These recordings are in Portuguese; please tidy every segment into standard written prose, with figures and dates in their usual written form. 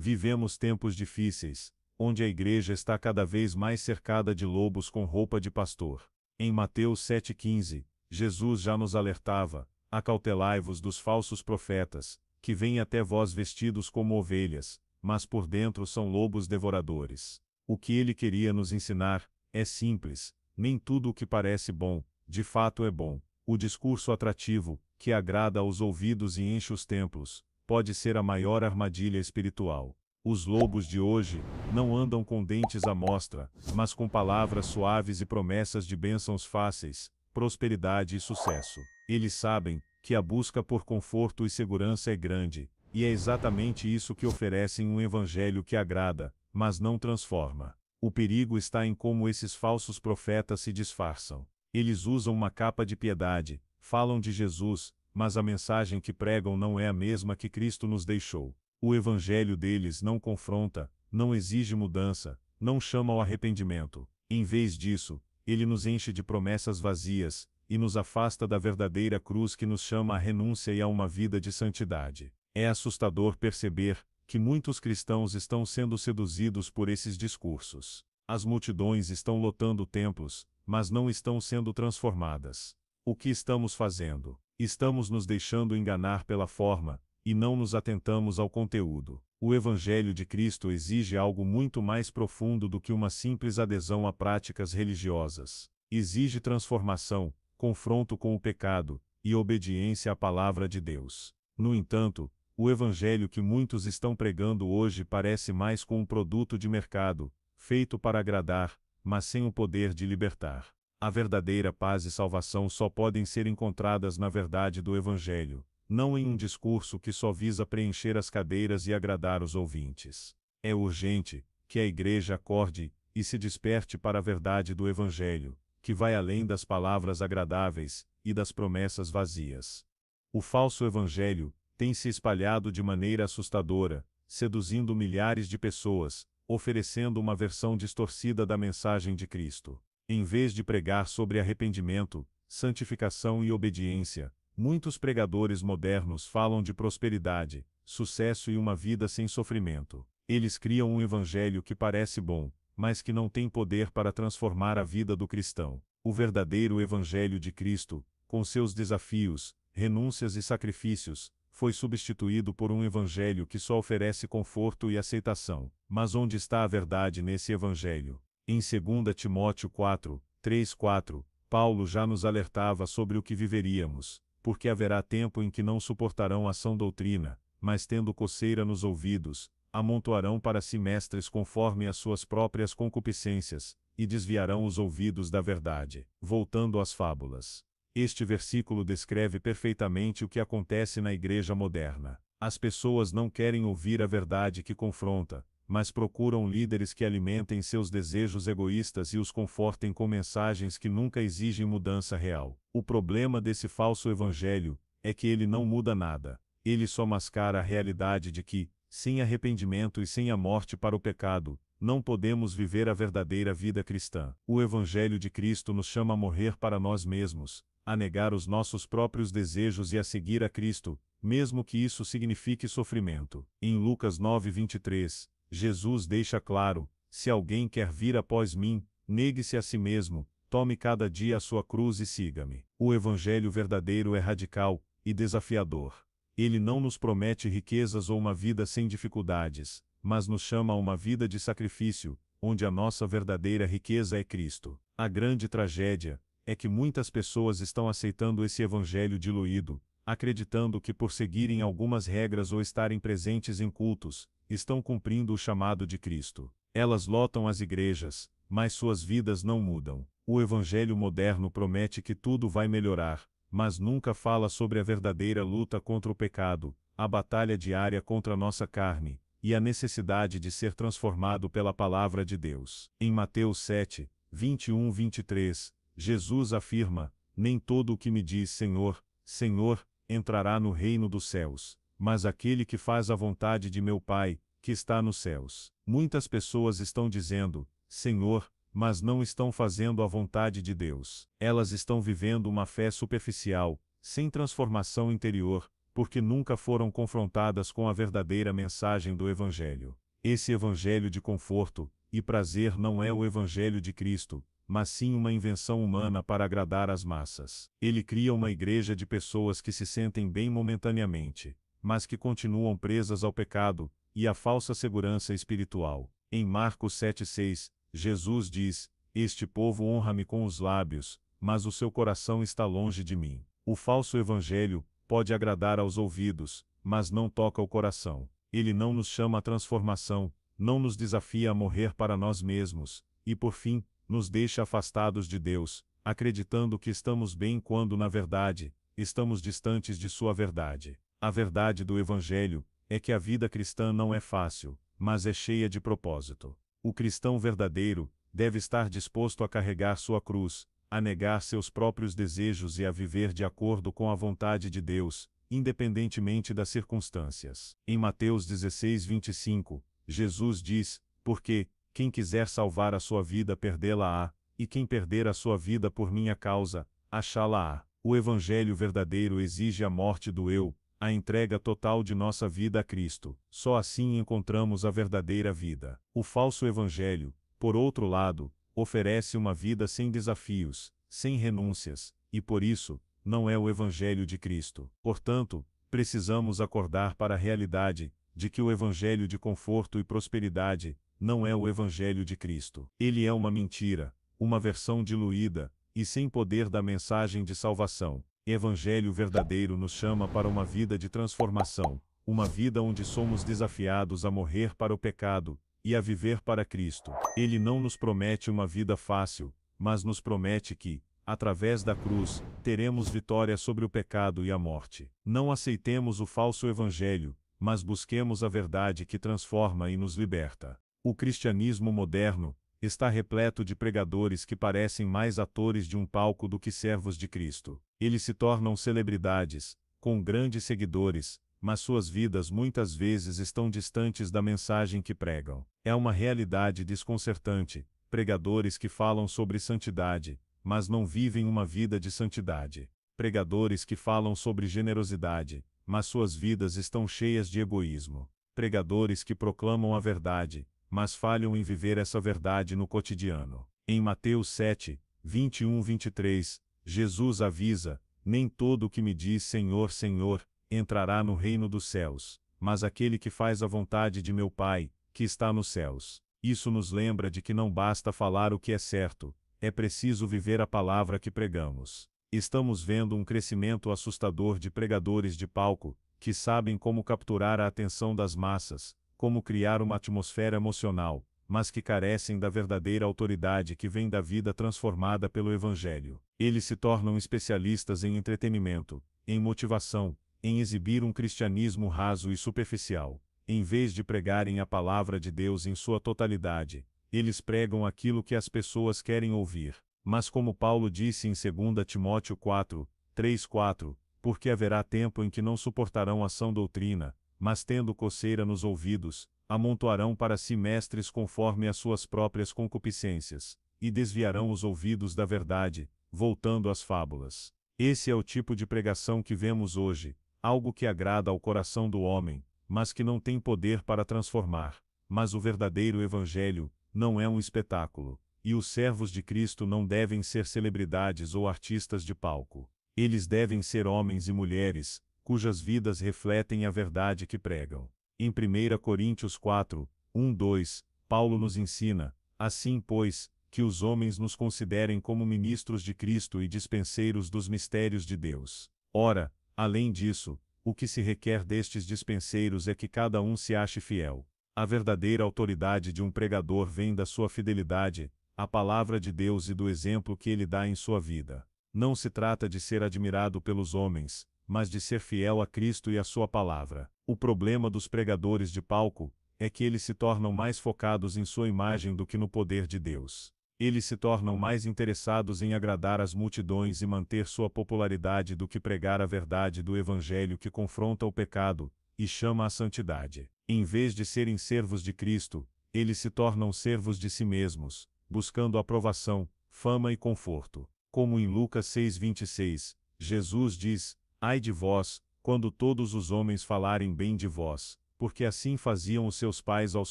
Vivemos tempos difíceis, onde a igreja está cada vez mais cercada de lobos com roupa de pastor. Em Mateus 7,15, Jesus já nos alertava: acautelai-vos dos falsos profetas, que vêm até vós vestidos como ovelhas, mas por dentro são lobos devoradores. O que ele queria nos ensinar é simples: nem tudo o que parece bom, de fato é bom. O discurso atrativo, que agrada aos ouvidos e enche os templos, pode ser a maior armadilha espiritual. Os lobos de hoje não andam com dentes à mostra, mas com palavras suaves e promessas de bênçãos fáceis, prosperidade e sucesso. Eles sabem que a busca por conforto e segurança é grande, e é exatamente isso que oferecem um evangelho que agrada, mas não transforma. O perigo está em como esses falsos profetas se disfarçam. Eles usam uma capa de piedade, falam de Jesus, mas a mensagem que pregam não é a mesma que Cristo nos deixou. O evangelho deles não confronta, não exige mudança, não chama ao arrependimento. Em vez disso, ele nos enche de promessas vazias, e nos afasta da verdadeira cruz que nos chama à renúncia e a uma vida de santidade. É assustador perceber que muitos cristãos estão sendo seduzidos por esses discursos. As multidões estão lotando templos, mas não estão sendo transformadas. O que estamos fazendo? Estamos nos deixando enganar pela forma, e não nos atentamos ao conteúdo. O Evangelho de Cristo exige algo muito mais profundo do que uma simples adesão a práticas religiosas. Exige transformação, confronto com o pecado, e obediência à palavra de Deus. No entanto, o Evangelho que muitos estão pregando hoje parece mais com um produto de mercado, feito para agradar, mas sem o poder de libertar. A verdadeira paz e salvação só podem ser encontradas na verdade do Evangelho, não em um discurso que só visa preencher as cadeiras e agradar os ouvintes. É urgente que a igreja acorde e se desperte para a verdade do Evangelho, que vai além das palavras agradáveis e das promessas vazias. O falso Evangelho tem se espalhado de maneira assustadora, seduzindo milhares de pessoas, oferecendo uma versão distorcida da mensagem de Cristo. Em vez de pregar sobre arrependimento, santificação e obediência, muitos pregadores modernos falam de prosperidade, sucesso e uma vida sem sofrimento. Eles criam um evangelho que parece bom, mas que não tem poder para transformar a vida do cristão. O verdadeiro evangelho de Cristo, com seus desafios, renúncias e sacrifícios, foi substituído por um evangelho que só oferece conforto e aceitação. Mas onde está a verdade nesse evangelho? Em 2 Timóteo 4, 3, 4, Paulo já nos alertava sobre o que viveríamos, porque haverá tempo em que não suportarão a sã doutrina, mas tendo coceira nos ouvidos, amontoarão para si mestres conforme as suas próprias concupiscências, e desviarão os ouvidos da verdade. Voltando às fábulas. Este versículo descreve perfeitamente o que acontece na igreja moderna. As pessoas não querem ouvir a verdade que confronta, mas procuram líderes que alimentem seus desejos egoístas e os confortem com mensagens que nunca exigem mudança real. O problema desse falso evangelho é que ele não muda nada. Ele só mascara a realidade de que, sem arrependimento e sem a morte para o pecado, não podemos viver a verdadeira vida cristã. O evangelho de Cristo nos chama a morrer para nós mesmos, a negar os nossos próprios desejos e a seguir a Cristo, mesmo que isso signifique sofrimento. Em Lucas 9:23, Jesus deixa claro: se alguém quer vir após mim, negue-se a si mesmo, tome cada dia a sua cruz e siga-me. O evangelho verdadeiro é radical e desafiador. Ele não nos promete riquezas ou uma vida sem dificuldades, mas nos chama a uma vida de sacrifício, onde a nossa verdadeira riqueza é Cristo. A grande tragédia é que muitas pessoas estão aceitando esse evangelho diluído, acreditando que por seguirem algumas regras ou estarem presentes em cultos, estão cumprindo o chamado de Cristo. Elas lotam as igrejas, mas suas vidas não mudam. O evangelho moderno promete que tudo vai melhorar, mas nunca fala sobre a verdadeira luta contra o pecado, a batalha diária contra nossa carne, e a necessidade de ser transformado pela palavra de Deus. Em Mateus 7, 21-23, Jesus afirma: nem todo o que me diz Senhor, Senhor, entrará no reino dos céus, mas aquele que faz a vontade de meu Pai, que está nos céus. Muitas pessoas estão dizendo, Senhor, mas não estão fazendo a vontade de Deus. Elas estão vivendo uma fé superficial, sem transformação interior, porque nunca foram confrontadas com a verdadeira mensagem do Evangelho. Esse Evangelho de conforto e prazer não é o Evangelho de Cristo, mas sim uma invenção humana para agradar as massas. Ele cria uma igreja de pessoas que se sentem bem momentaneamente, mas que continuam presas ao pecado e à falsa segurança espiritual. Em Marcos 7,6, Jesus diz: "Este povo honra-me com os lábios, mas o seu coração está longe de mim." O falso evangelho pode agradar aos ouvidos, mas não toca o coração. Ele não nos chama à transformação, não nos desafia a morrer para nós mesmos, e por fim, nos deixa afastados de Deus, acreditando que estamos bem quando na verdade, estamos distantes de sua verdade. A verdade do Evangelho é que a vida cristã não é fácil, mas é cheia de propósito. O cristão verdadeiro deve estar disposto a carregar sua cruz, a negar seus próprios desejos e a viver de acordo com a vontade de Deus, independentemente das circunstâncias. Em Mateus 16:25, Jesus diz: "Porque quem quiser salvar a sua vida perdê-la-á, e quem perder a sua vida por minha causa, achá-la-á." O Evangelho verdadeiro exige a morte do eu, a entrega total de nossa vida a Cristo. Só assim encontramos a verdadeira vida. O falso Evangelho, por outro lado, oferece uma vida sem desafios, sem renúncias, e por isso, não é o Evangelho de Cristo. Portanto, precisamos acordar para a realidade de que o Evangelho de conforto e prosperidade não é o Evangelho de Cristo. Ele é uma mentira, uma versão diluída e sem poder da mensagem de salvação. Evangelho verdadeiro nos chama para uma vida de transformação, uma vida onde somos desafiados a morrer para o pecado e a viver para Cristo. Ele não nos promete uma vida fácil, mas nos promete que, através da cruz, teremos vitória sobre o pecado e a morte. Não aceitemos o falso evangelho, mas busquemos a verdade que transforma e nos liberta. O cristianismo moderno está repleto de pregadores que parecem mais atores de um palco do que servos de Cristo. Eles se tornam celebridades, com grandes seguidores, mas suas vidas muitas vezes estão distantes da mensagem que pregam. É uma realidade desconcertante, pregadores que falam sobre santidade, mas não vivem uma vida de santidade. Pregadores que falam sobre generosidade, mas suas vidas estão cheias de egoísmo. Pregadores que proclamam a verdade, mas falham em viver essa verdade no cotidiano. Em Mateus 7, 21-23, Jesus avisa: "Nem todo o que me diz Senhor, Senhor, entrará no reino dos céus, mas aquele que faz a vontade de meu Pai, que está nos céus." Isso nos lembra de que não basta falar o que é certo, é preciso viver a palavra que pregamos. Estamos vendo um crescimento assustador de pregadores de palco, que sabem como capturar a atenção das massas, como criar uma atmosfera emocional, mas que carecem da verdadeira autoridade que vem da vida transformada pelo Evangelho. Eles se tornam especialistas em entretenimento, em motivação, em exibir um cristianismo raso e superficial. Em vez de pregarem a palavra de Deus em sua totalidade, eles pregam aquilo que as pessoas querem ouvir. Mas como Paulo disse em 2 Timóteo 4, 3-4, porque haverá tempo em que não suportarão a sã doutrina, mas tendo coceira nos ouvidos, amontoarão para si mestres conforme as suas próprias concupiscências, e desviarão os ouvidos da verdade, voltando às fábulas. Esse é o tipo de pregação que vemos hoje, algo que agrada ao coração do homem, mas que não tem poder para transformar. Mas o verdadeiro Evangelho não é um espetáculo, e os servos de Cristo não devem ser celebridades ou artistas de palco. Eles devem ser homens e mulheres, cujas vidas refletem a verdade que pregam. Em 1 Coríntios 4, 1-2, Paulo nos ensina: "Assim, pois, que os homens nos considerem como ministros de Cristo e dispenseiros dos mistérios de Deus. Ora, além disso, o que se requer destes dispenseiros é que cada um se ache fiel." A verdadeira autoridade de um pregador vem da sua fidelidade à palavra de Deus e do exemplo que ele dá em sua vida. Não se trata de ser admirado pelos homens, mas de ser fiel a Cristo e à sua palavra. O problema dos pregadores de palco é que eles se tornam mais focados em sua imagem do que no poder de Deus. Eles se tornam mais interessados em agradar as multidões e manter sua popularidade do que pregar a verdade do Evangelho que confronta o pecado e chama à santidade. Em vez de serem servos de Cristo, eles se tornam servos de si mesmos, buscando aprovação, fama e conforto. Como em Lucas 6:26, Jesus diz: "Ai de vós, quando todos os homens falarem bem de vós, porque assim faziam os seus pais aos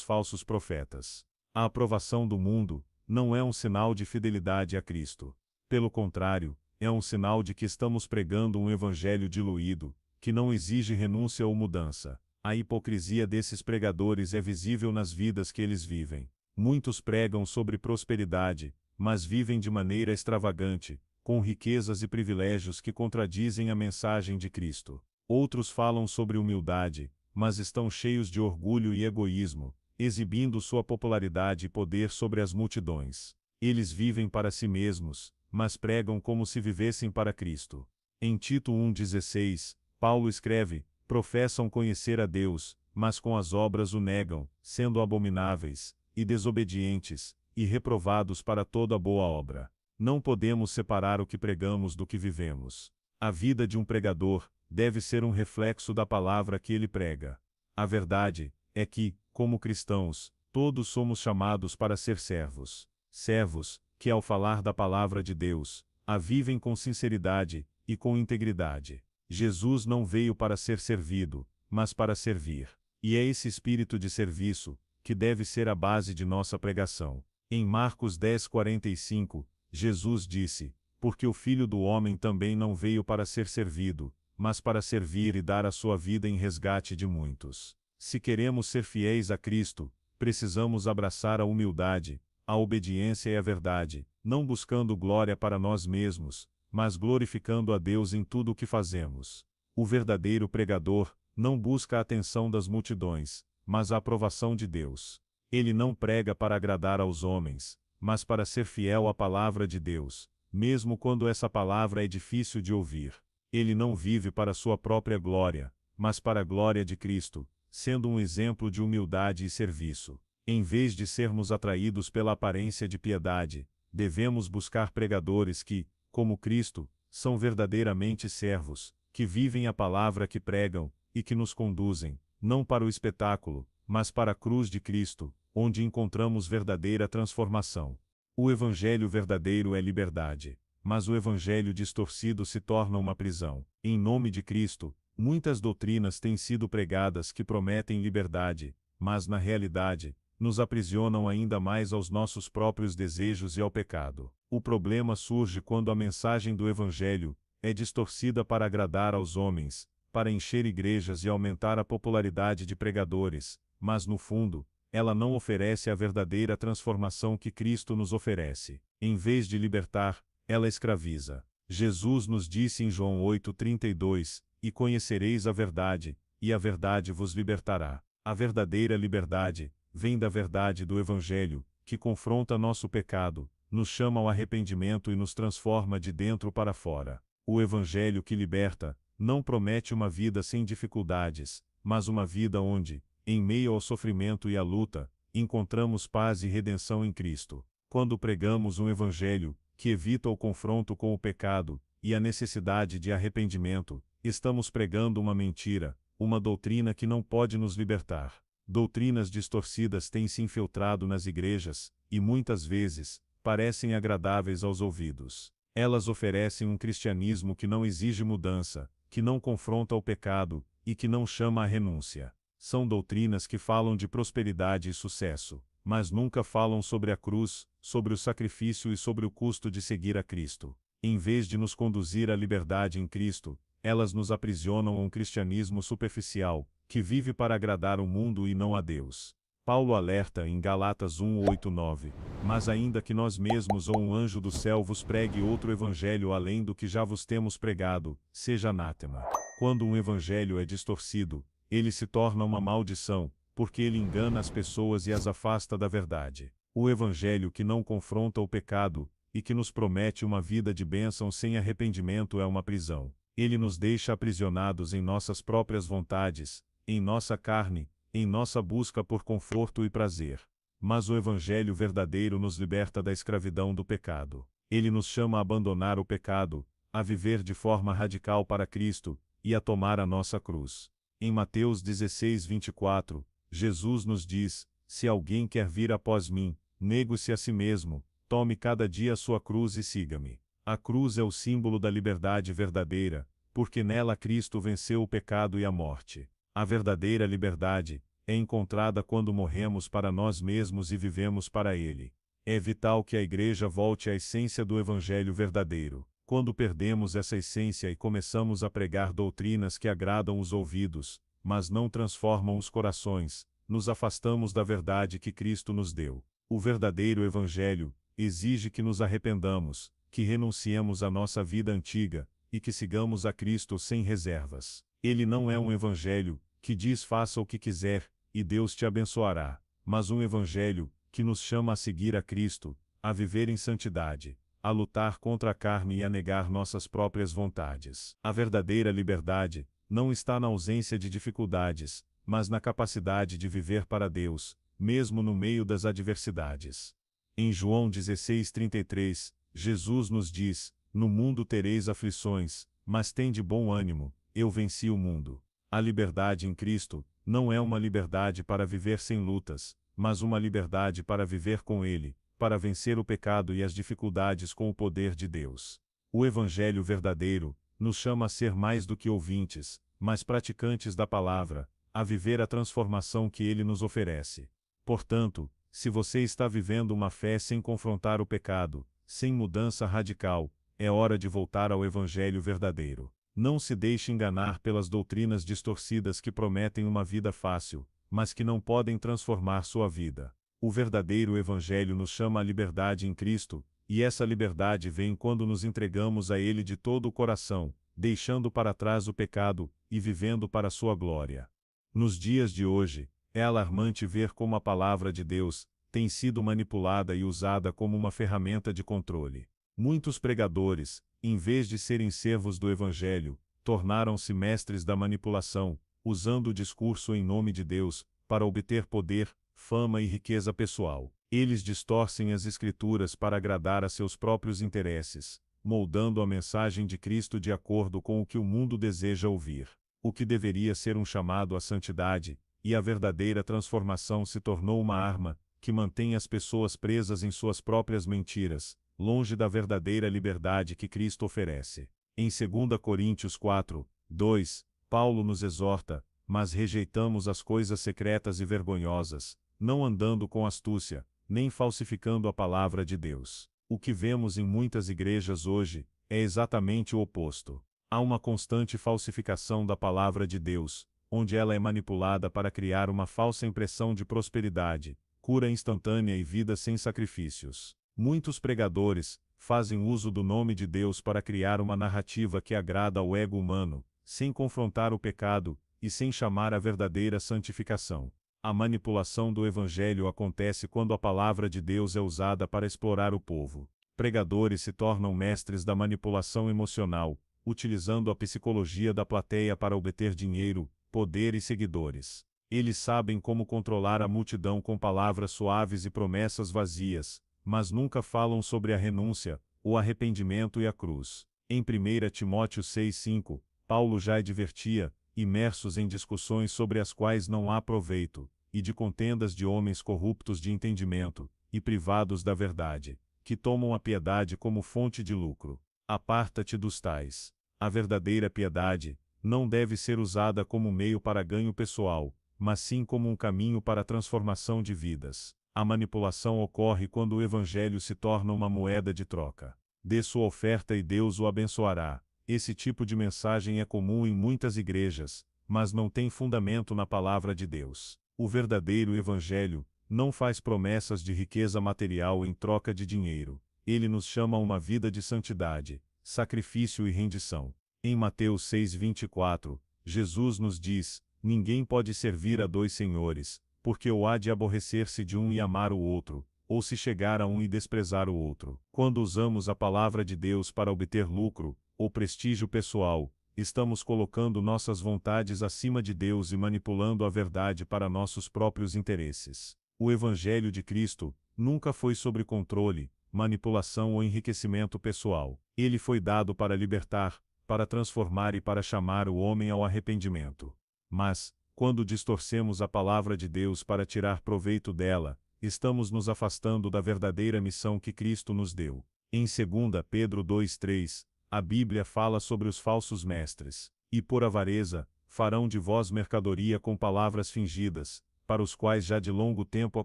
falsos profetas. A aprovação do mundo não é um sinal de fidelidade a Cristo. Pelo contrário, é um sinal de que estamos pregando um evangelho diluído, que não exige renúncia ou mudança. A hipocrisia desses pregadores é visível nas vidas que eles vivem. Muitos pregam sobre prosperidade, mas vivem de maneira extravagante, com riquezas e privilégios que contradizem a mensagem de Cristo. Outros falam sobre humildade, mas estão cheios de orgulho e egoísmo, exibindo sua popularidade e poder sobre as multidões. Eles vivem para si mesmos, mas pregam como se vivessem para Cristo. Em Tito 1,16, Paulo escreve: professam conhecer a Deus, mas com as obras o negam, sendo abomináveis, e desobedientes, e reprovados para toda boa obra. Não podemos separar o que pregamos do que vivemos. A vida de um pregador deve ser um reflexo da palavra que ele prega. A verdade é que, como cristãos, todos somos chamados para ser servos. Servos, que ao falar da palavra de Deus, a vivem com sinceridade e com integridade. Jesus não veio para ser servido, mas para servir. E é esse espírito de serviço que deve ser a base de nossa pregação. Em Marcos 10:45, Jesus disse: porque o Filho do Homem também não veio para ser servido, mas para servir e dar a sua vida em resgate de muitos. Se queremos ser fiéis a Cristo, precisamos abraçar a humildade, a obediência e a verdade, não buscando glória para nós mesmos, mas glorificando a Deus em tudo o que fazemos. O verdadeiro pregador não busca a atenção das multidões, mas a aprovação de Deus. Ele não prega para agradar aos homens, mas para ser fiel à palavra de Deus, mesmo quando essa palavra é difícil de ouvir. Ele não vive para sua própria glória, mas para a glória de Cristo, sendo um exemplo de humildade e serviço. Em vez de sermos atraídos pela aparência de piedade, devemos buscar pregadores que, como Cristo, são verdadeiramente servos, que vivem a palavra que pregam, e que nos conduzem, não para o espetáculo, mas para a cruz de Cristo, onde encontramos verdadeira transformação. O evangelho verdadeiro é liberdade, mas o evangelho distorcido se torna uma prisão. Em nome de Cristo, muitas doutrinas têm sido pregadas que prometem liberdade, mas na realidade, nos aprisionam ainda mais aos nossos próprios desejos e ao pecado. O problema surge quando a mensagem do evangelho é distorcida para agradar aos homens, para encher igrejas e aumentar a popularidade de pregadores, mas no fundo, ela não oferece a verdadeira transformação que Cristo nos oferece. Em vez de libertar, ela escraviza. Jesus nos disse em João 8,32, e conhecereis a verdade, e a verdade vos libertará. A verdadeira liberdade vem da verdade do Evangelho, que confronta nosso pecado, nos chama ao arrependimento e nos transforma de dentro para fora. O Evangelho que liberta, não promete uma vida sem dificuldades, mas uma vida onde, em meio ao sofrimento e à luta, encontramos paz e redenção em Cristo. Quando pregamos um Evangelho que evita o confronto com o pecado e a necessidade de arrependimento, estamos pregando uma mentira, uma doutrina que não pode nos libertar. Doutrinas distorcidas têm se infiltrado nas igrejas, e muitas vezes, parecem agradáveis aos ouvidos. Elas oferecem um cristianismo que não exige mudança, que não confronta o pecado, e que não chama à renúncia. São doutrinas que falam de prosperidade e sucesso, mas nunca falam sobre a cruz, sobre o sacrifício e sobre o custo de seguir a Cristo. Em vez de nos conduzir à liberdade em Cristo, elas nos aprisionam a um cristianismo superficial, que vive para agradar o mundo e não a Deus. Paulo alerta em Galatas 1:8-9, mas ainda que nós mesmos ou um anjo do céu vos pregue outro evangelho além do que já vos temos pregado, seja anátema. Quando um evangelho é distorcido, ele se torna uma maldição, porque ele engana as pessoas e as afasta da verdade. O evangelho que não confronta o pecado, e que nos promete uma vida de bênção sem arrependimento é uma prisão. Ele nos deixa aprisionados em nossas próprias vontades, em nossa carne, em nossa busca por conforto e prazer. Mas o evangelho verdadeiro nos liberta da escravidão do pecado. Ele nos chama a abandonar o pecado, a viver de forma radical para Cristo, e a tomar a nossa cruz. Em Mateus 16:24, Jesus nos diz: se alguém quer vir após mim, negue-se a si mesmo, tome cada dia a sua cruz e siga-me. A cruz é o símbolo da liberdade verdadeira, porque nela Cristo venceu o pecado e a morte. A verdadeira liberdade é encontrada quando morremos para nós mesmos e vivemos para Ele. É vital que a Igreja volte à essência do Evangelho verdadeiro. Quando perdemos essa essência e começamos a pregar doutrinas que agradam os ouvidos, mas não transformam os corações, nos afastamos da verdade que Cristo nos deu. O verdadeiro Evangelho exige que nos arrependamos, que renunciemos à nossa vida antiga, e que sigamos a Cristo sem reservas. Ele não é um Evangelho que diz faça o que quiser, e Deus te abençoará, mas um Evangelho que nos chama a seguir a Cristo, a viver em santidade, a lutar contra a carne e a negar nossas próprias vontades. A verdadeira liberdade não está na ausência de dificuldades, mas na capacidade de viver para Deus, mesmo no meio das adversidades. Em João 16:33, Jesus nos diz: no mundo tereis aflições, mas tende bom ânimo, eu venci o mundo. A liberdade em Cristo não é uma liberdade para viver sem lutas, mas uma liberdade para viver com Ele, para vencer o pecado e as dificuldades com o poder de Deus. O Evangelho verdadeiro nos chama a ser mais do que ouvintes, mas praticantes da palavra, a viver a transformação que Ele nos oferece. Portanto, se você está vivendo uma fé sem confrontar o pecado, sem mudança radical, é hora de voltar ao Evangelho verdadeiro. Não se deixe enganar pelas doutrinas distorcidas que prometem uma vida fácil, mas que não podem transformar sua vida. O verdadeiro Evangelho nos chama à liberdade em Cristo, e essa liberdade vem quando nos entregamos a Ele de todo o coração, deixando para trás o pecado e vivendo para sua glória. Nos dias de hoje, é alarmante ver como a palavra de Deus tem sido manipulada e usada como uma ferramenta de controle. Muitos pregadores, em vez de serem servos do Evangelho, tornaram-se mestres da manipulação, usando o discurso em nome de Deus, para obter poder, fama e riqueza pessoal. Eles distorcem as Escrituras para agradar a seus próprios interesses, moldando a mensagem de Cristo de acordo com o que o mundo deseja ouvir. O que deveria ser um chamado à santidade e à verdadeira transformação se tornou uma arma que mantém as pessoas presas em suas próprias mentiras, longe da verdadeira liberdade que Cristo oferece. Em 2 Coríntios 4:2, Paulo nos exorta: mas rejeitamos as coisas secretas e vergonhosas, não andando com astúcia, nem falsificando a palavra de Deus. O que vemos em muitas igrejas hoje é exatamente o oposto. Há uma constante falsificação da palavra de Deus, onde ela é manipulada para criar uma falsa impressão de prosperidade, cura instantânea e vida sem sacrifícios. Muitos pregadores fazem uso do nome de Deus para criar uma narrativa que agrada ao ego humano, sem confrontar o pecado e sem chamar a verdadeira santificação. A manipulação do Evangelho acontece quando a palavra de Deus é usada para explorar o povo. Pregadores se tornam mestres da manipulação emocional, utilizando a psicologia da plateia para obter dinheiro, poder e seguidores. Eles sabem como controlar a multidão com palavras suaves e promessas vazias, mas nunca falam sobre a renúncia, o arrependimento e a cruz. Em 1 Timóteo 6:5, Paulo já advertia: imersos em discussões sobre as quais não há proveito, e de contendas de homens corruptos de entendimento, e privados da verdade, que tomam a piedade como fonte de lucro. Aparta-te dos tais. A verdadeira piedade não deve ser usada como meio para ganho pessoal, mas sim como um caminho para a transformação de vidas. A manipulação ocorre quando o Evangelho se torna uma moeda de troca. Dê sua oferta e Deus o abençoará. Esse tipo de mensagem é comum em muitas igrejas, mas não tem fundamento na palavra de Deus. O verdadeiro Evangelho não faz promessas de riqueza material em troca de dinheiro. Ele nos chama a uma vida de santidade, sacrifício e rendição. Em Mateus 6:24, Jesus nos diz: ninguém pode servir a dois senhores, porque ou há de aborrecer-se de um e amar o outro, ou se chegar a um e desprezar o outro. Quando usamos a palavra de Deus para obter lucro, ou prestígio pessoal, estamos colocando nossas vontades acima de Deus e manipulando a verdade para nossos próprios interesses. O Evangelho de Cristo nunca foi sobre controle, manipulação ou enriquecimento pessoal. Ele foi dado para libertar, para transformar e para chamar o homem ao arrependimento. Mas, quando distorcemos a palavra de Deus para tirar proveito dela, estamos nos afastando da verdadeira missão que Cristo nos deu. Em 2 Pedro 2:3, A Bíblia fala sobre os falsos mestres. E por avareza, farão de vós mercadoria com palavras fingidas, para os quais já de longo tempo a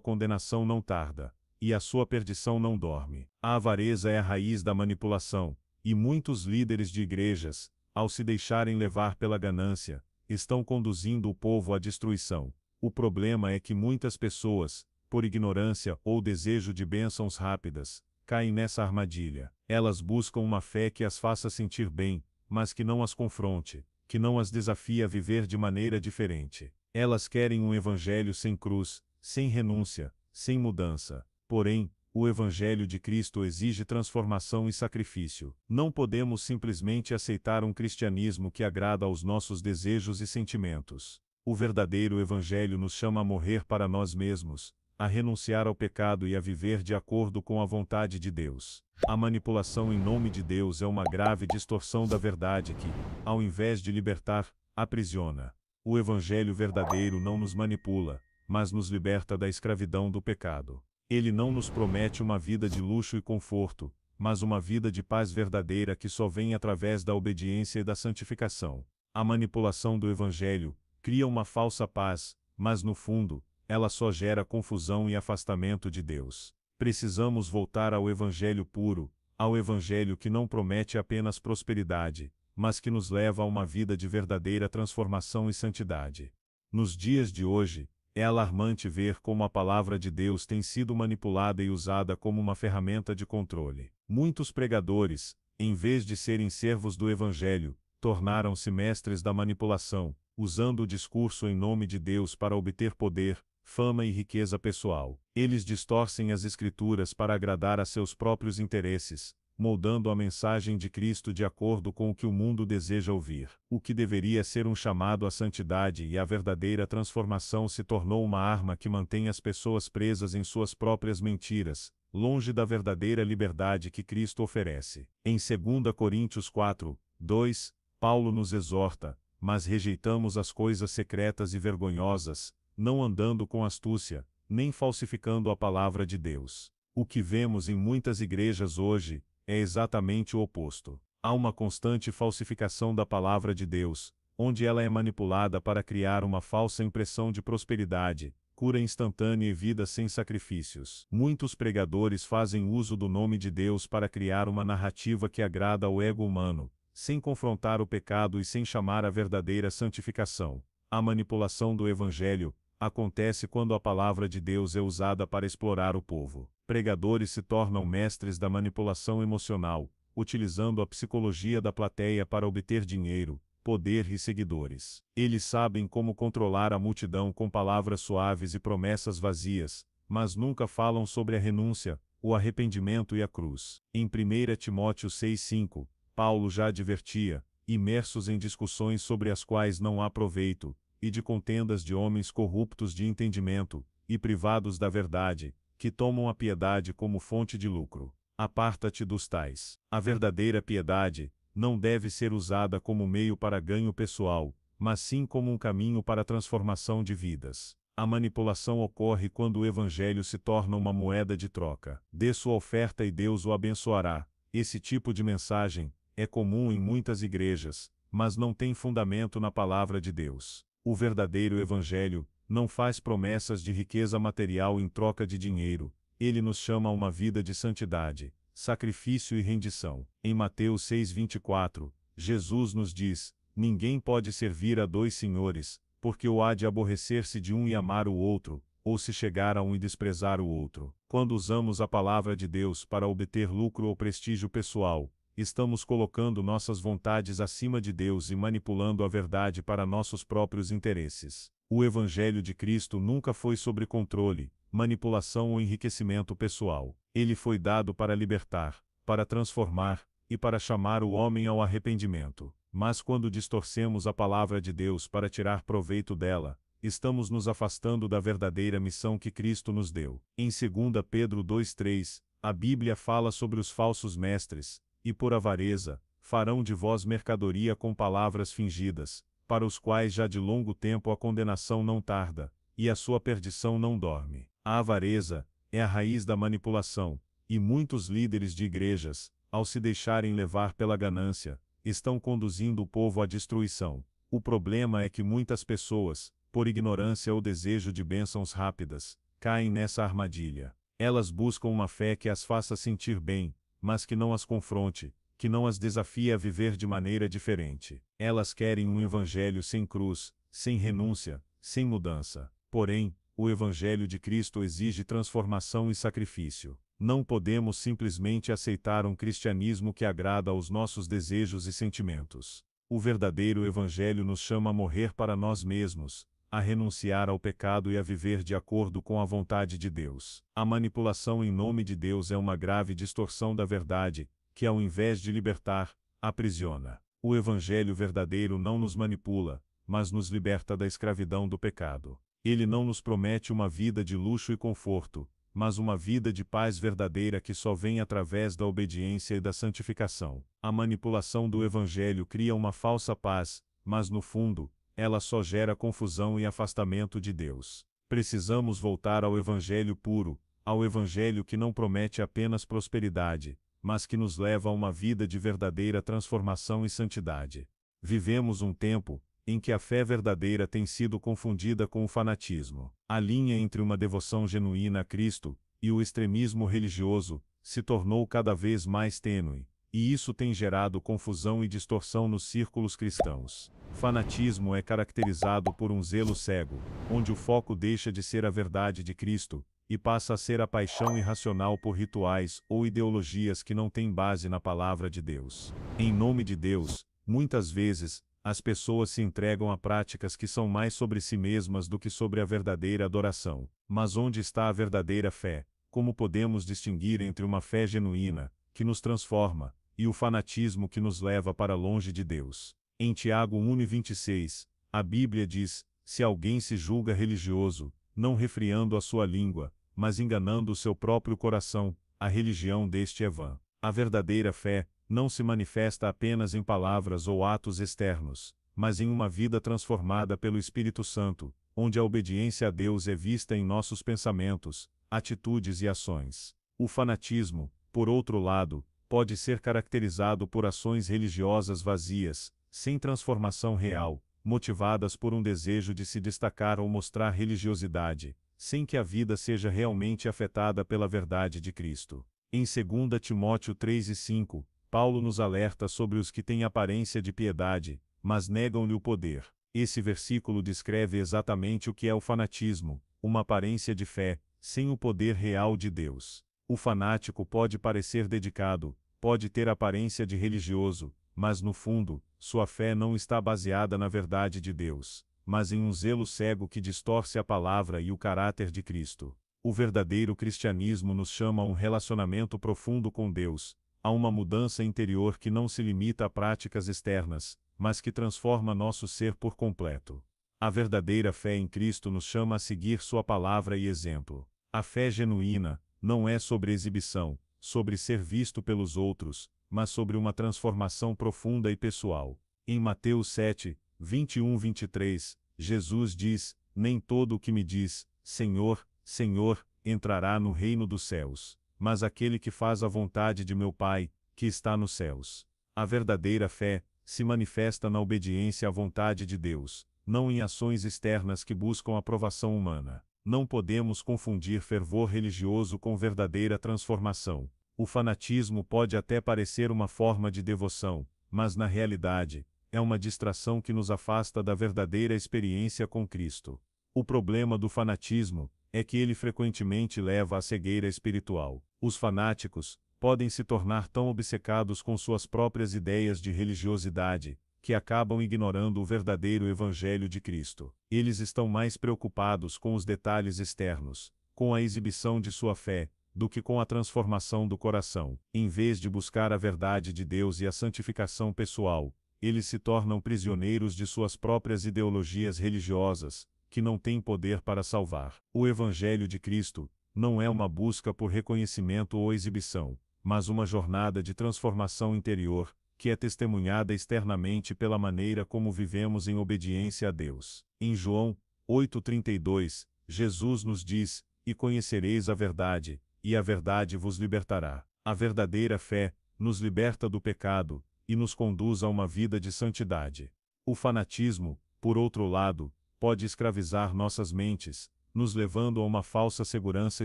condenação não tarda, e a sua perdição não dorme. A avareza é a raiz da manipulação, e muitos líderes de igrejas, ao se deixarem levar pela ganância, estão conduzindo o povo à destruição. O problema é que muitas pessoas, por ignorância ou desejo de bênçãos rápidas, caem nessa armadilha. Elas buscam uma fé que as faça sentir bem, mas que não as confronte, que não as desafie a viver de maneira diferente. Elas querem um evangelho sem cruz, sem renúncia, sem mudança. Porém, o evangelho de Cristo exige transformação e sacrifício. Não podemos simplesmente aceitar um cristianismo que agrada aos nossos desejos e sentimentos. O verdadeiro evangelho nos chama a morrer para nós mesmos, a renunciar ao pecado e a viver de acordo com a vontade de Deus. A manipulação em nome de Deus é uma grave distorção da verdade que, ao invés de libertar, aprisiona. O evangelho verdadeiro não nos manipula, mas nos liberta da escravidão do pecado. Ele não nos promete uma vida de luxo e conforto, mas uma vida de paz verdadeira que só vem através da obediência e da santificação. A manipulação do evangelho cria uma falsa paz, mas no fundo, ela só gera confusão e afastamento de Deus. Precisamos voltar ao evangelho puro, ao evangelho que não promete apenas prosperidade, mas que nos leva a uma vida de verdadeira transformação e santidade. Nos dias de hoje, é alarmante ver como a palavra de Deus tem sido manipulada e usada como uma ferramenta de controle. Muitos pregadores, em vez de serem servos do evangelho, tornaram-se mestres da manipulação, usando o discurso em nome de Deus para obter poder, fama e riqueza pessoal. Eles distorcem as Escrituras para agradar a seus próprios interesses, moldando a mensagem de Cristo de acordo com o que o mundo deseja ouvir. O que deveria ser um chamado à santidade e à verdadeira transformação se tornou uma arma que mantém as pessoas presas em suas próprias mentiras, longe da verdadeira liberdade que Cristo oferece. Em 2 Coríntios 4, 2, Paulo nos exorta: mas rejeitamos as coisas secretas e vergonhosas, não andando com astúcia, nem falsificando a palavra de Deus. O que vemos em muitas igrejas hoje é exatamente o oposto. Há uma constante falsificação da palavra de Deus, onde ela é manipulada para criar uma falsa impressão de prosperidade, cura instantânea e vida sem sacrifícios. Muitos pregadores fazem uso do nome de Deus para criar uma narrativa que agrada ao ego humano, sem confrontar o pecado e sem chamar a verdadeira santificação. A manipulação do evangelho acontece quando a palavra de Deus é usada para explorar o povo. Pregadores se tornam mestres da manipulação emocional, utilizando a psicologia da plateia para obter dinheiro, poder e seguidores. Eles sabem como controlar a multidão com palavras suaves e promessas vazias, mas nunca falam sobre a renúncia, o arrependimento e a cruz. Em 1 Timóteo 6,5, Paulo já advertia: imersos em discussões sobre as quais não há proveito, e de contendas de homens corruptos de entendimento, e privados da verdade, que tomam a piedade como fonte de lucro. Aparta-te dos tais. A verdadeira piedade não deve ser usada como meio para ganho pessoal, mas sim como um caminho para a transformação de vidas. A manipulação ocorre quando o evangelho se torna uma moeda de troca. Dê sua oferta e Deus o abençoará. Esse tipo de mensagem é comum em muitas igrejas, mas não tem fundamento na palavra de Deus. O verdadeiro evangelho não faz promessas de riqueza material em troca de dinheiro. Ele nos chama a uma vida de santidade, sacrifício e rendição. Em Mateus 6,24, Jesus nos diz: ninguém pode servir a dois senhores, porque ou há de aborrecer-se de um e amar o outro, ou se chegar a um e desprezar o outro. Quando usamos a palavra de Deus para obter lucro ou prestígio pessoal, estamos colocando nossas vontades acima de Deus e manipulando a verdade para nossos próprios interesses. O Evangelho de Cristo nunca foi sobre controle, manipulação ou enriquecimento pessoal. Ele foi dado para libertar, para transformar, e para chamar o homem ao arrependimento. Mas quando distorcemos a palavra de Deus para tirar proveito dela, estamos nos afastando da verdadeira missão que Cristo nos deu. Em 2 Pedro 2,3, a Bíblia fala sobre os falsos mestres: e por avareza, farão de vós mercadoria com palavras fingidas, para os quais já de longo tempo a condenação não tarda, e a sua perdição não dorme. A avareza é a raiz da manipulação, e muitos líderes de igrejas, ao se deixarem levar pela ganância, estão conduzindo o povo à destruição. O problema é que muitas pessoas, por ignorância ou desejo de bênçãos rápidas, caem nessa armadilha. Elas buscam uma fé que as faça sentir bem, mas que não as confronte, que não as desafie a viver de maneira diferente. Elas querem um evangelho sem cruz, sem renúncia, sem mudança. Porém, o evangelho de Cristo exige transformação e sacrifício. Não podemos simplesmente aceitar um cristianismo que agrada aos nossos desejos e sentimentos. O verdadeiro evangelho nos chama a morrer para nós mesmos, a renunciar ao pecado e a viver de acordo com a vontade de Deus. A manipulação em nome de Deus é uma grave distorção da verdade, que ao invés de libertar, aprisiona. O evangelho verdadeiro não nos manipula, mas nos liberta da escravidão do pecado. Ele não nos promete uma vida de luxo e conforto, mas uma vida de paz verdadeira que só vem através da obediência e da santificação. A manipulação do evangelho cria uma falsa paz, mas no fundo, ela só gera confusão e afastamento de Deus. Precisamos voltar ao evangelho puro, ao evangelho que não promete apenas prosperidade, mas que nos leva a uma vida de verdadeira transformação e santidade. Vivemos um tempo em que a fé verdadeira tem sido confundida com o fanatismo. A linha entre uma devoção genuína a Cristo e o extremismo religioso se tornou cada vez mais tênue, e isso tem gerado confusão e distorção nos círculos cristãos. Fanatismo é caracterizado por um zelo cego, onde o foco deixa de ser a verdade de Cristo e passa a ser a paixão irracional por rituais ou ideologias que não têm base na palavra de Deus. Em nome de Deus, muitas vezes, as pessoas se entregam a práticas que são mais sobre si mesmas do que sobre a verdadeira adoração. Mas onde está a verdadeira fé? Como podemos distinguir entre uma fé genuína, que nos transforma, e o fanatismo que nos leva para longe de Deus? Em Tiago 1:26, a Bíblia diz: se alguém se julga religioso, não refriando a sua língua, mas enganando o seu próprio coração, a religião deste é vã. A verdadeira fé não se manifesta apenas em palavras ou atos externos, mas em uma vida transformada pelo Espírito Santo, onde a obediência a Deus é vista em nossos pensamentos, atitudes e ações. O fanatismo, por outro lado, pode ser caracterizado por ações religiosas vazias, sem transformação real, motivadas por um desejo de se destacar ou mostrar religiosidade, sem que a vida seja realmente afetada pela verdade de Cristo. Em 2 Timóteo 3:5, Paulo nos alerta sobre os que têm aparência de piedade, mas negam-lhe o poder. Esse versículo descreve exatamente o que é o fanatismo, uma aparência de fé, sem o poder real de Deus. O fanático pode parecer dedicado, pode ter aparência de religioso, mas no fundo, sua fé não está baseada na verdade de Deus, mas em um zelo cego que distorce a palavra e o caráter de Cristo. O verdadeiro cristianismo nos chama a um relacionamento profundo com Deus, a uma mudança interior que não se limita a práticas externas, mas que transforma nosso ser por completo. A verdadeira fé em Cristo nos chama a seguir sua palavra e exemplo. A fé genuína não é sobre exibição, sobre ser visto pelos outros, mas sobre uma transformação profunda e pessoal. Em Mateus 7:21-23, Jesus diz: nem todo o que me diz, Senhor, Senhor, entrará no reino dos céus, mas aquele que faz a vontade de meu Pai, que está nos céus. A verdadeira fé se manifesta na obediência à vontade de Deus, não em ações externas que buscam aprovação humana. Não podemos confundir fervor religioso com verdadeira transformação. O fanatismo pode até parecer uma forma de devoção, mas na realidade, é uma distração que nos afasta da verdadeira experiência com Cristo. O problema do fanatismo é que ele frequentemente leva à cegueira espiritual. Os fanáticos podem se tornar tão obcecados com suas próprias ideias de religiosidade, que acabam ignorando o verdadeiro Evangelho de Cristo. Eles estão mais preocupados com os detalhes externos, com a exibição de sua fé, do que com a transformação do coração. Em vez de buscar a verdade de Deus e a santificação pessoal, eles se tornam prisioneiros de suas próprias ideologias religiosas, que não têm poder para salvar. O Evangelho de Cristo não é uma busca por reconhecimento ou exibição, mas uma jornada de transformação interior, que é testemunhada externamente pela maneira como vivemos em obediência a Deus. Em João 8:32, Jesus nos diz: e conhecereis a verdade, e a verdade vos libertará. A verdadeira fé nos liberta do pecado e nos conduz a uma vida de santidade. O fanatismo, por outro lado, pode escravizar nossas mentes, nos levando a uma falsa segurança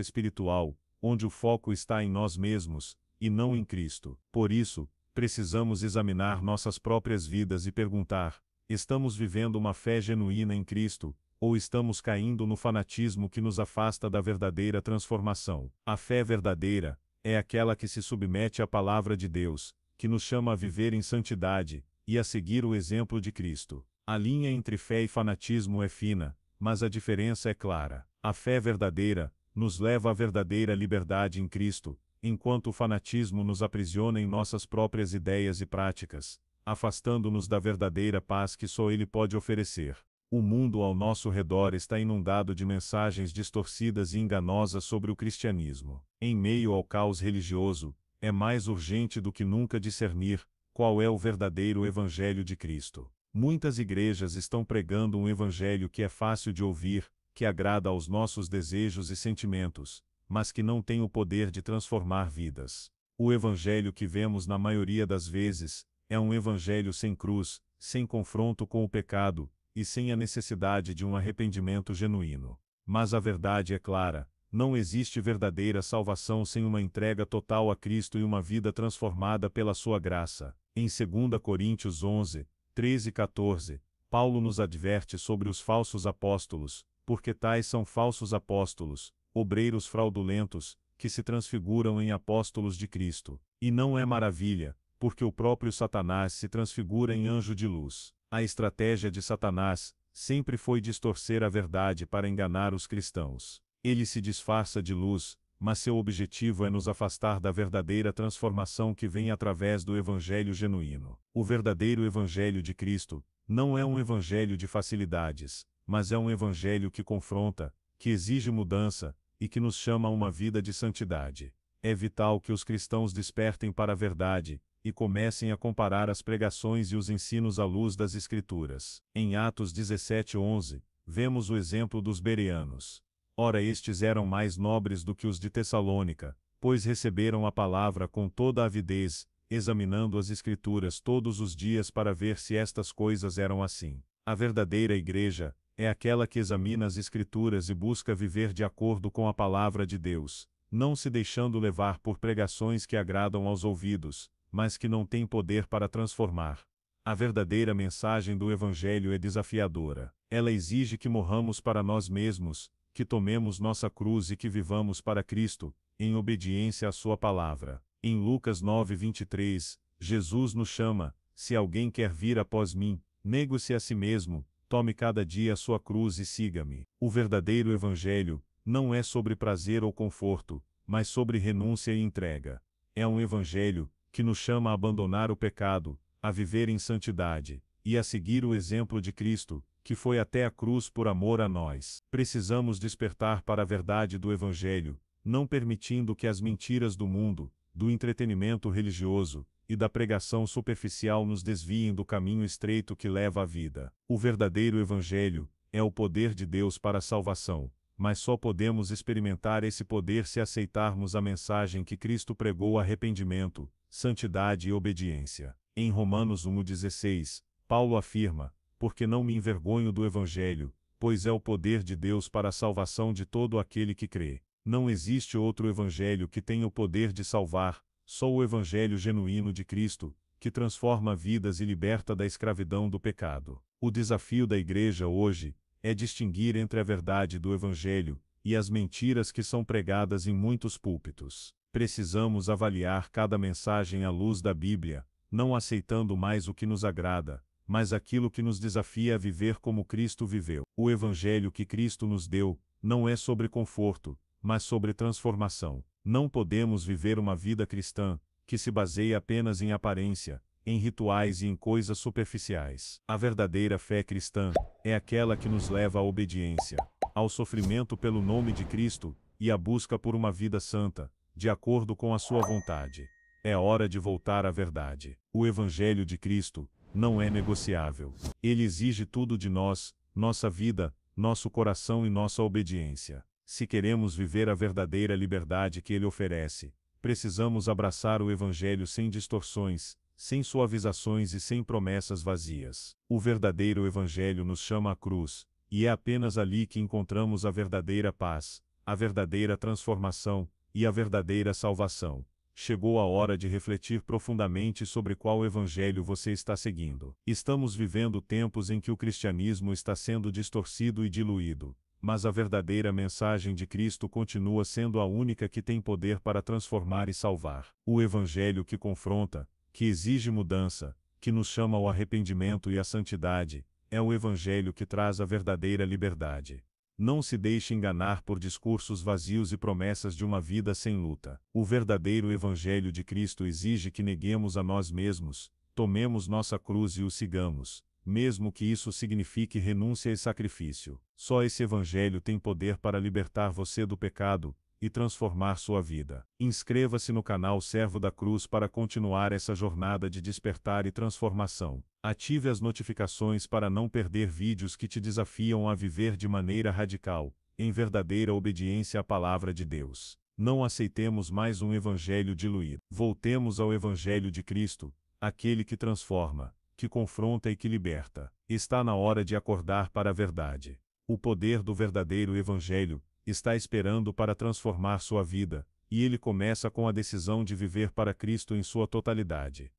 espiritual, onde o foco está em nós mesmos, e não em Cristo. Por isso, precisamos examinar nossas próprias vidas e perguntar: estamos vivendo uma fé genuína em Cristo, ou estamos caindo no fanatismo que nos afasta da verdadeira transformação? A fé verdadeira é aquela que se submete à palavra de Deus, que nos chama a viver em santidade e a seguir o exemplo de Cristo. A linha entre fé e fanatismo é fina, mas a diferença é clara. A fé verdadeira nos leva à verdadeira liberdade em Cristo, enquanto o fanatismo nos aprisiona em nossas próprias ideias e práticas, afastando-nos da verdadeira paz que só Ele pode oferecer. O mundo ao nosso redor está inundado de mensagens distorcidas e enganosas sobre o cristianismo. Em meio ao caos religioso, é mais urgente do que nunca discernir qual é o verdadeiro Evangelho de Cristo. Muitas igrejas estão pregando um evangelho que é fácil de ouvir, que agrada aos nossos desejos e sentimentos, mas que não tem o poder de transformar vidas. O evangelho que vemos na maioria das vezes é um evangelho sem cruz, sem confronto com o pecado, e sem a necessidade de um arrependimento genuíno. Mas a verdade é clara: não existe verdadeira salvação sem uma entrega total a Cristo e uma vida transformada pela sua graça. Em 2 Coríntios 11, 13 e 14, Paulo nos adverte sobre os falsos apóstolos, porque tais são falsos apóstolos, obreiros fraudulentos, que se transfiguram em apóstolos de Cristo. E não é maravilha, porque o próprio Satanás se transfigura em anjo de luz. A estratégia de Satanás sempre foi distorcer a verdade para enganar os cristãos. Ele se disfarça de luz, mas seu objetivo é nos afastar da verdadeira transformação que vem através do Evangelho genuíno. O verdadeiro Evangelho de Cristo não é um evangelho de facilidades, mas é um evangelho que confronta, que exige mudança, e que nos chama a uma vida de santidade. É vital que os cristãos despertem para a verdade, e comecem a comparar as pregações e os ensinos à luz das Escrituras. Em Atos 17:11, vemos o exemplo dos bereanos. Ora, estes eram mais nobres do que os de Tessalônica, pois receberam a palavra com toda a avidez, examinando as Escrituras todos os dias para ver se estas coisas eram assim. A verdadeira igreja é aquela que examina as Escrituras e busca viver de acordo com a palavra de Deus, não se deixando levar por pregações que agradam aos ouvidos, mas que não têm poder para transformar. A verdadeira mensagem do Evangelho é desafiadora. Ela exige que morramos para nós mesmos, que tomemos nossa cruz e que vivamos para Cristo, em obediência à sua palavra. Em Lucas 9:23, Jesus nos chama: se alguém quer vir após mim, negue-se a si mesmo, tome cada dia a sua cruz e siga-me. O verdadeiro Evangelho não é sobre prazer ou conforto, mas sobre renúncia e entrega. É um Evangelho que nos chama a abandonar o pecado, a viver em santidade, e a seguir o exemplo de Cristo, que foi até a cruz por amor a nós. Precisamos despertar para a verdade do Evangelho, não permitindo que as mentiras do mundo, do entretenimento religioso e da pregação superficial nos desviem do caminho estreito que leva à vida. O verdadeiro Evangelho é o poder de Deus para a salvação, mas só podemos experimentar esse poder se aceitarmos a mensagem que Cristo pregou: arrependimento, santidade e obediência. Em Romanos 1:16, Paulo afirma: porque não me envergonho do Evangelho, pois é o poder de Deus para a salvação de todo aquele que crê. Não existe outro Evangelho que tenha o poder de salvar, só o Evangelho genuíno de Cristo, que transforma vidas e liberta da escravidão do pecado. O desafio da igreja hoje é distinguir entre a verdade do Evangelho e as mentiras que são pregadas em muitos púlpitos. Precisamos avaliar cada mensagem à luz da Bíblia, não aceitando mais o que nos agrada, mas aquilo que nos desafia a viver como Cristo viveu. O Evangelho que Cristo nos deu não é sobre conforto, mas sobre transformação. Não podemos viver uma vida cristã que se baseia apenas em aparência, em rituais e em coisas superficiais. A verdadeira fé cristã é aquela que nos leva à obediência, ao sofrimento pelo nome de Cristo e à busca por uma vida santa, de acordo com a sua vontade. É hora de voltar à verdade. O Evangelho de Cristo não é negociável. Ele exige tudo de nós, nossa vida, nosso coração e nossa obediência. Se queremos viver a verdadeira liberdade que Ele oferece, Precisamos abraçar o Evangelho sem distorções, sem suavizações e sem promessas vazias. O verdadeiro Evangelho nos chama à cruz, e é apenas ali que encontramos a verdadeira paz, a verdadeira transformação e a verdadeira salvação. Chegou a hora de refletir profundamente sobre qual evangelho você está seguindo. Estamos vivendo tempos em que o cristianismo está sendo distorcido e diluído, mas a verdadeira mensagem de Cristo continua sendo a única que tem poder para transformar e salvar. O evangelho que confronta, que exige mudança, que nos chama ao arrependimento e à santidade, é o evangelho que traz a verdadeira liberdade. Não se deixe enganar por discursos vazios e promessas de uma vida sem luta. O verdadeiro Evangelho de Cristo exige que neguemos a nós mesmos, tomemos nossa cruz e o sigamos, mesmo que isso signifique renúncia e sacrifício. Só esse Evangelho tem poder para libertar você do pecado e transformar sua vida. Inscreva-se no canal Servo da Cruz para continuar essa jornada de despertar e transformação. Ative as notificações para não perder vídeos que te desafiam a viver de maneira radical, em verdadeira obediência à palavra de Deus. Não aceitemos mais um evangelho diluído. Voltemos ao Evangelho de Cristo, aquele que transforma, que confronta e que liberta. Está na hora de acordar para a verdade. O poder do verdadeiro Evangelho está esperando para transformar sua vida, e ele começa com a decisão de viver para Cristo em sua totalidade.